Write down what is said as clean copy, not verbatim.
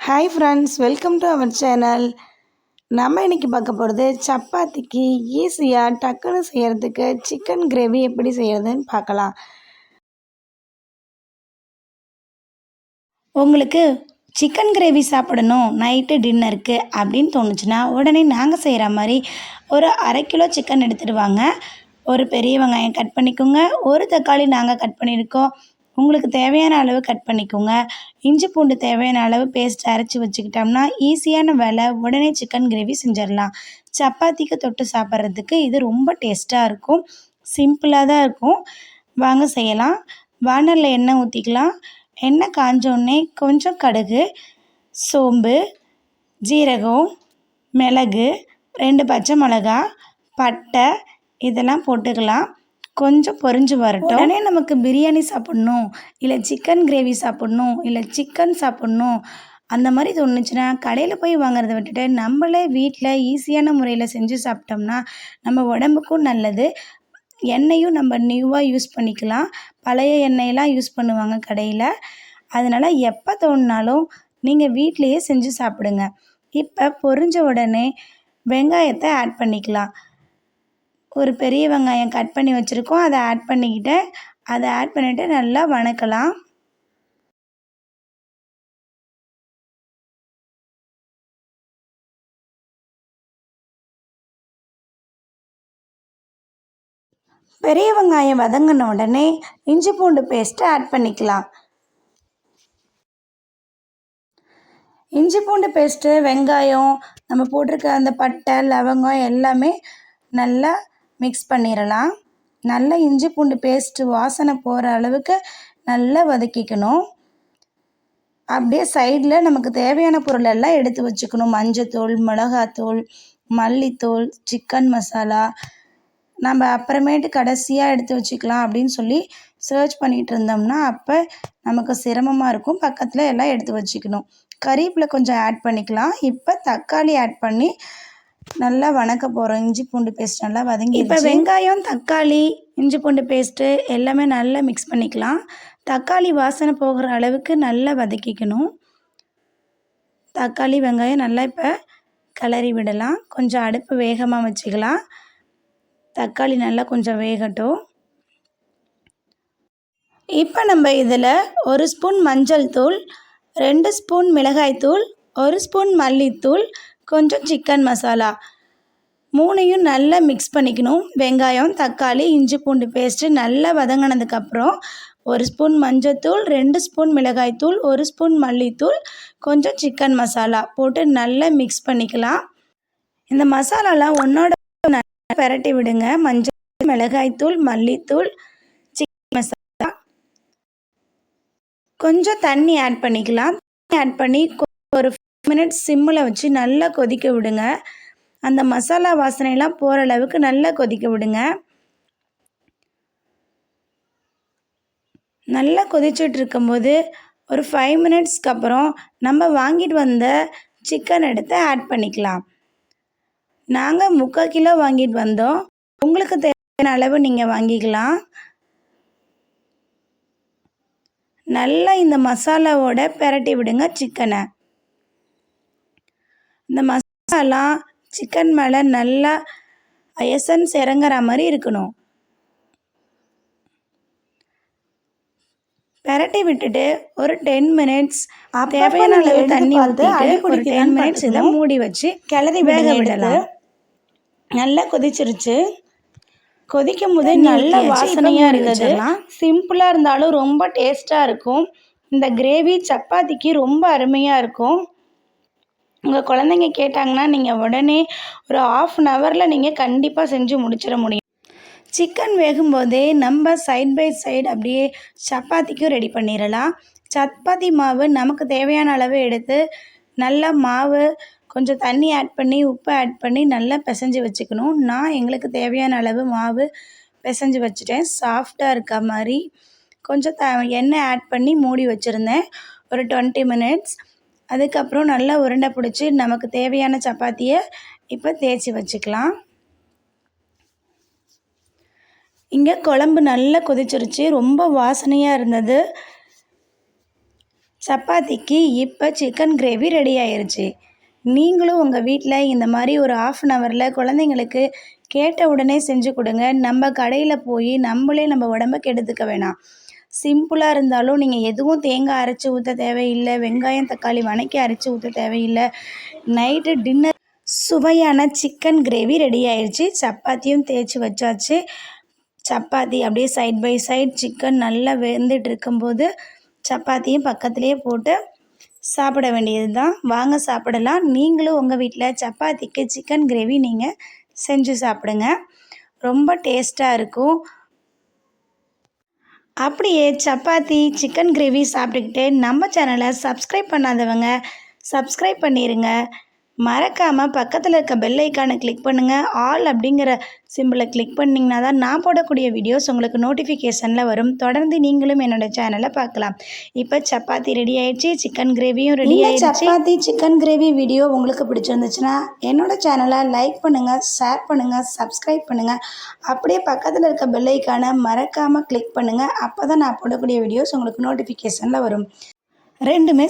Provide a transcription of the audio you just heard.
Hi friends, welcome to our channel. நம்ம இன்றைக்கி பார்க்க போகிறது சப்பாத்திக்கு ஈஸியாக டக்குன்னு செய்கிறதுக்கு சிக்கன் கிரேவி எப்படி செய்கிறதுன்னு பார்க்கலாம். உங்களுக்கு சிக்கன் கிரேவி சாப்பிடணும் நைட்டு டின்னருக்கு அப்படின்னு தோணுச்சுன்னா உடனே நாங்கள் செய்கிற மாதிரி ஒரு 1/2 கிலோ சிக்கன் எடுத்துகிட்டு வாங்க. ஒரு பெரிய வெங்காயம் கட் பண்ணிக்கோங்க. ஒரு தக்காளி நாங்கள் கட் பண்ணியிருக்கோம். உங்களுக்கு தேவையான அளவு கட் பண்ணிக்கோங்க. இஞ்சி பூண்டு தேவையான அளவு பேஸ்ட் அரைச்சி வச்சுக்கிட்டோம்னா ஈஸியான வேலை, உடனே சிக்கன் கிரேவி செஞ்சிடலாம். சப்பாத்திக்கு தொட்டு சாப்பிட்றதுக்கு இது ரொம்ப டேஸ்ட்டாக இருக்கும். சிம்பிளாக தான் இருக்கும். வாங்க செய்யலாம். வானலில் எண்ணெய் ஊற்றிக்கலாம். எண்ணெய் காஞ்சோடனே கொஞ்சம் கடுகு, சோம்பு, ஜீரகம், மிளகு, 2 பச்சை மிளகா, பட்டை இதெல்லாம் போட்டுக்கலாம். கொஞ்சம் பொரிஞ்சு வரட்டும். உடனே நமக்கு பிரியாணி சாப்பிட்ணும், இல்லை சிக்கன் கிரேவி சாப்பிட்ணும், இல்லை சிக்கன் சாப்பிட்ணும் அந்த மாதிரி தோணுச்சுன்னா கடையில் போய் வாங்குறத விட்டுட்டு நம்மளே வீட்டில் ஈஸியான முறையில் செஞ்சு சாப்பிட்டோம்னா நம்ம உடம்புக்கும் நல்லது. எண்ணெயும் நம்ம நியூவாக யூஸ் பண்ணிக்கலாம். பழைய எண்ணெயெல்லாம் யூஸ் பண்ணுவாங்க கடையில். அதனால் எப்போ தோணுனாலும் நீங்கள் வீட்டிலையே செஞ்சு சாப்பிடுங்க. இப்போ பொரிஞ்ச உடனே வெங்காயத்தை ஆட் பண்ணிக்கலாம். ஒரு பெரிய வெங்காயம் கட் பண்ணி வச்சுருக்கோம், அதை ஆட் பண்ணிக்கிட்டேன். அதை ஆட் பண்ணிவிட்டு நல்லா வணக்கலாம். பெரிய வெங்காயம் வதங்கின உடனே இஞ்சி பூண்டு பேஸ்ட்டை ஆட் பண்ணிக்கலாம். இஞ்சி பூண்டு பேஸ்ட்டு, வெங்காயம், நம்ம போட்டிருக்க அந்த பட்டை, லவங்கம் எல்லாமே நல்லா மிக்ஸ் பண்ணிடலாம். நல்லா இஞ்சி பூண்டு பேஸ்ட்டு வாசனை போகிற அளவுக்கு நல்லா வதக்கிக்கணும். அப்படியே சைடில் நமக்கு தேவையான பொருள் எல்லாம் எடுத்து வச்சுக்கணும். மஞ்சத்தூள், மிளகாத்தூள், மல்லித்தூள், சிக்கன் மசாலா நம்ம அப்புறமேட்டு கடைசியாக எடுத்து வச்சுக்கலாம் அப்படின்னு சொல்லி சர்ச் பண்ணிகிட்டு இருந்தோம்னா அப்போ நமக்கு சிரமமாக இருக்கும். பக்கத்தில் எல்லாம் எடுத்து வச்சுக்கணும். கறிவேப்பிலை கொஞ்சம் ஆட் பண்ணிக்கலாம். இப்போ தக்காளி ஆட் பண்ணி நல்லா வணக்க போகிறோம். இஞ்சி பூண்டு பேஸ்ட் நல்லா வதங்கி இப்போ வெங்காயம், தக்காளி, இஞ்சி பூண்டு பேஸ்ட்டு எல்லாமே நல்லா மிக்ஸ் பண்ணிக்கலாம். தக்காளி வாசனை போகிற அளவுக்கு நல்லா வதக்கிக்கணும். தக்காளி வெங்காயம் நல்லா இப்போ கிளறி விடலாம். கொஞ்சம் அடுப்பு வேகமாக வச்சுக்கலாம். தக்காளி நல்லா கொஞ்சம் வேகட்டும். இப்போ நம்ம இதில் 1 ஸ்பூன் மஞ்சள் தூள், 2 ஸ்பூன் மிளகாய்த்தூள், 1 ஸ்பூன் மல்லித்தூள், கொஞ்சம் சிக்கன் மசாலா 3யும் நல்லா மிக்ஸ் பண்ணிக்கணும். வெங்காயம், தக்காளி, இஞ்சி பூண்டு பேஸ்ட்டு நல்லா வதங்கினதுக்கப்புறம் 1 ஸ்பூன் மஞ்சத்தூள், 2 ஸ்பூன் மிளகாய்த்தூள், 1 ஸ்பூன் மல்லித்தூள், கொஞ்சம் சிக்கன் மசாலா போட்டு நல்லா மிக்ஸ் பண்ணிக்கலாம். இந்த மசாலாலாம் ஒன்றோட பரட்டி விடுங்க. மஞ்சள், மிளகாய்த்தூள், மல்லித்தூள், சிக்கன் மசாலா, கொஞ்சம் தண்ணி ஆட் பண்ணிக்கலாம். ஆட் பண்ணி ஒரு 5 மினிட்ஸ் சிம்மில் வச்சு நல்லா கொதிக்க விடுங்க. அந்த மசாலா வாசனையெல்லாம் போகிற அளவுக்கு நல்லா கொதிக்க விடுங்க. நல்லா கொதிச்சுட்டு இருக்கும்போது ஒரு 5 மினிட்ஸ்க்கு அப்புறம் நம்ம வாங்கிட்டு வந்த சிக்கன் எடுத்து ஆட் பண்ணிக்கலாம். நாங்கள் 3/4 கிலோ வாங்கிட்டு வந்தோம். உங்களுக்கு தேவையான அளவு நீங்கள் வாங்கிக்கலாம். நல்லா இந்த மசாலாவோட பிரட்டி விடுங்க சிக்கனை. இந்த மசாலா சிக்கன் மேலே நல்லா எசன்ஸ் இறங்குற மாதிரி இருக்கணும். பிரட்டி விட்டுட்டு ஒரு 10 மினிட்ஸ் தேவையான அளவு தண்ணி ஊற்றிட்டு ஒரு 10 மினிட்ஸ் இதை மூடி வச்சு கிளறி வேக விடலாம். நல்லா கொதிச்சிருச்சு. கொதிக்கும் போதே நல்ல வாசனையாக இருந்ததுலாம். சிம்பிளாக இருந்தாலும் ரொம்ப டேஸ்ட்டாக இருக்கும். இந்த கிரேவி சப்பாத்திக்கு ரொம்ப அருமையாக இருக்கும். உங்கள் குழந்தைங்க கேட்டாங்கன்னா நீங்கள் உடனே ஒரு 1/2 ஹவரில் நீங்கள் கண்டிப்பாக செஞ்சு முடிச்சிட முடியும். சிக்கன் வேகும்போதே நம்ம சைட் பை சைடு அப்படியே சப்பாத்திக்கும் ரெடி பண்ணிடலாம். சப்பாத்தி மாவு நமக்கு தேவையான அளவு எடுத்து நல்லா மாவு கொஞ்சம் தண்ணி ஆட் பண்ணி உப்பு ஆட் பண்ணி நல்லா பிசைஞ்சு வச்சுக்கணும். நான் எங்களுக்கு தேவையான அளவு மாவு பிசைஞ்சு வச்சுட்டேன். சாஃப்டாக இருக்க மாதிரி கொஞ்சம் எண்ணெய் ஆட் பண்ணி மூடி வச்சுருந்தேன் ஒரு 20 மினிட்ஸ். அதுக்கப்புறம் நல்லா உருண்டை பிடிச்சி நமக்கு தேவையான சப்பாத்தியை இப்போ தேய்ச்சி வச்சுக்கலாம். இங்கே குழம்பு நல்லா கொதிச்சிருச்சு. ரொம்ப வாசனையாக இருந்தது. சப்பாத்திக்கு இப்போ சிக்கன் கிரேவி ரெடி ஆயிருச்சு. நீங்களும் உங்கள் வீட்டில் இந்த மாதிரி ஒரு 1/2 ஹவரில் குழந்தைங்களுக்கு கேட்ட உடனே செஞ்சு கொடுங்க. நம்ம கடையில் போய் நம்மளே நம்ம உடம்ப கெடுத்துக்க வேணாம். சிம்பிளாக இருந்தாலும் நீங்கள் எதுவும் தேங்காய் அரைச்சி ஊற்ற தேவையில்லை, வெங்காயம் தக்காளி வதக்கி அரைச்சி ஊற்ற தேவையில்லை. நைட்டு டின்னர் சுவையான சிக்கன் கிரேவி ரெடி ஆயிடுச்சு. சப்பாத்தியும் தேய்ச்சி வச்சாச்சு. சப்பாத்தி அப்படியே சைட் பை சைட் சிக்கன் நல்லா வெந்துட்டு இருக்கும்போது சப்பாத்தியும் பக்கத்துலேயே போட்டு சாப்பிட வேண்டியது தான். வாங்க சாப்பிடலாம். நீங்களும் உங்கள் வீட்டில் சப்பாத்திக்கு சிக்கன் கிரேவி நீங்கள் செஞ்சு சாப்பிடுங்க. ரொம்ப டேஸ்ட்டாக இருக்கும். அப்படியே சப்பாத்தி சிக்கன் கிரேவி சாப்பிட்டுக்கிட்டே நம்ம சேனலை சப்ஸ்கிரைப் பண்ணாதவங்க சப்ஸ்கிரைப் பண்ணிடுங்க. மறக்காமல் பக்கத்தில் இருக்க பெல் ஐக்கானை கிளிக் பண்ணுங்கள். ஆல் அப்படிங்கிற சிம்பிளை கிளிக் பண்ணிங்கன்னா தான் நான் போடக்கூடிய வீடியோஸ் உங்களுக்கு நோட்டிஃபிகேஷனில் வரும். தொடர்ந்து நீங்களும் என்னோடய சேனலை பார்க்கலாம். இப்போ சப்பாத்தி ரெடி ஆயிடுச்சு, சிக்கன் கிரேவியும் ரெடி ஆயிடுச்சு. சப்பாத்தி சிக்கன் கிரேவி வீடியோ உங்களுக்கு பிடிச்சிருந்துச்சுன்னா என்னோடய சேனலை லைக் பண்ணுங்கள், ஷேர் பண்ணுங்கள், சப்ஸ்கிரைப் பண்ணுங்கள். அப்படியே பக்கத்தில் இருக்க பெல் ஐக்கானை மறக்காமல் கிளிக் பண்ணுங்கள். அப்போ தான் நான் போடக்கூடிய வீடியோஸ் உங்களுக்கு நோட்டிஃபிகேஷனில் வரும். ரெண்டுமே